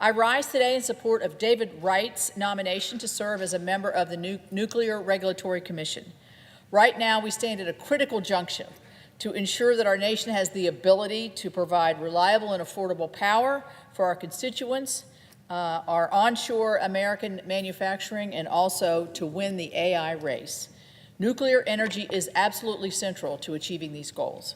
I rise today in support of David Wright's nomination to serve as a member of the Nuclear Regulatory Commission. Right now, we stand at a critical junction to ensure that our nation has the ability to provide reliable and affordable power for our constituents, our onshore American manufacturing, and also to win the AI race. Nuclear energy is absolutely central to achieving these goals.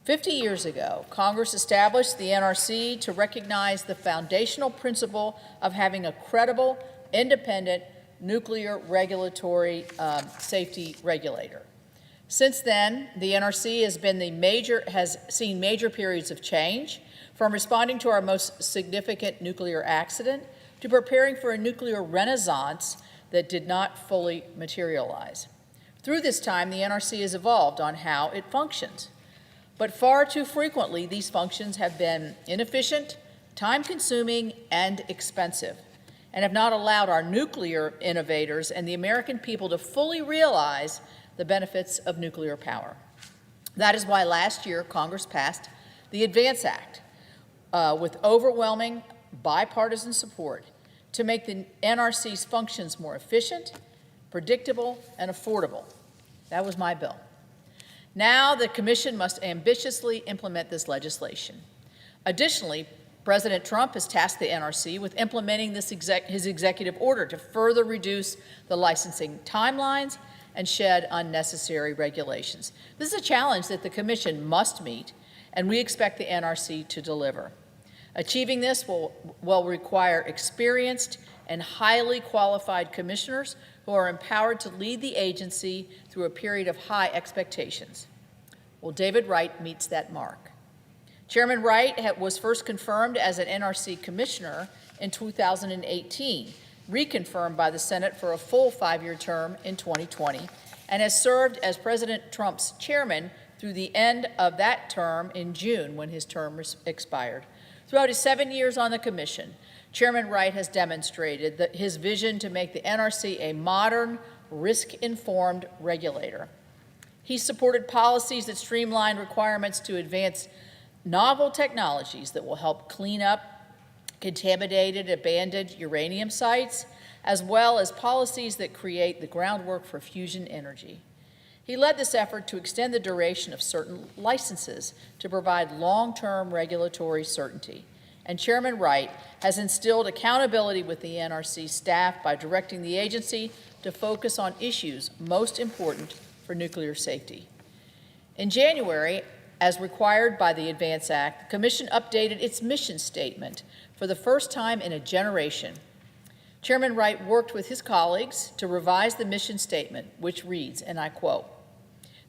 50 years ago, Congress established the NRC to recognize the foundational principle of having a credible, independent nuclear regulatory safety regulator. Since then, the NRC has seen major periods of change, from responding to our most significant nuclear accident to preparing for a nuclear renaissance that did not fully materialize. Through this time, the NRC has evolved on how it functions. But far too frequently, these functions have been inefficient, time-consuming, and expensive, and have not allowed our nuclear innovators and the American people to fully realize the benefits of nuclear power. That is why last year Congress passed the ADVANCE Act with overwhelming bipartisan support to make the NRC's functions more efficient, predictable, and affordable. That was my bill. Now the Commission must ambitiously implement this legislation. Additionally, President Trump has tasked the NRC with implementing his executive order to further reduce the licensing timelines and shed unnecessary regulations. This is a challenge that the Commission must meet, and we expect the NRC to deliver. Achieving this will require experienced and highly qualified commissioners who are empowered to lead the agency through a period of high expectations. Well, David Wright meets that mark. Chairman Wright was first confirmed as an NRC commissioner in 2018, reconfirmed by the Senate for a full 5-year term in 2020, and has served as President Trump's chairman through the end of that term in June, when his term expired. Throughout his 7 years on the Commission, Chairman Wright has demonstrated his vision to make the NRC a modern, risk-informed regulator. He supported policies that streamlined requirements to advance novel technologies that will help clean up contaminated, abandoned uranium sites, as well as policies that create the groundwork for fusion energy. He led this effort to extend the duration of certain licenses to provide long-term regulatory certainty. And Chairman Wright has instilled accountability with the NRC staff by directing the agency to focus on issues most important for nuclear safety. In January, as required by the ADVANCE Act, the Commission updated its mission statement for the first time in a generation. Chairman Wright worked with his colleagues to revise the mission statement, which reads, and I quote,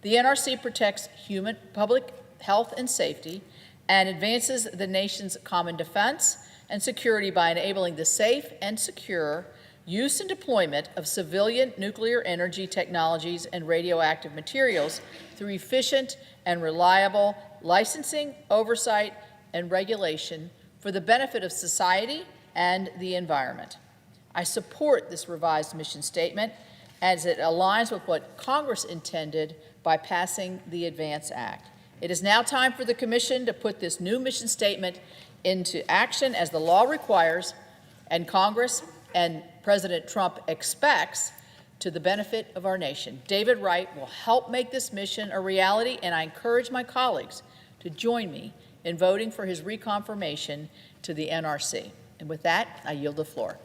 "The NRC protects human public health and safety and advances the nation's common defense and security by enabling the safe and secure use and deployment of civilian nuclear energy technologies and radioactive materials through efficient and reliable licensing, oversight, and regulation for the benefit of society and the environment." I support this revised mission statement as it aligns with what Congress intended by passing the ADVANCE Act. It is now time for the Commission to put this new mission statement into action as the law requires and Congress and President Trump expects, to the benefit of our nation. David Wright will help make this mission a reality, and I encourage my colleagues to join me in voting for his reconfirmation to the NRC. And with that, I yield the floor.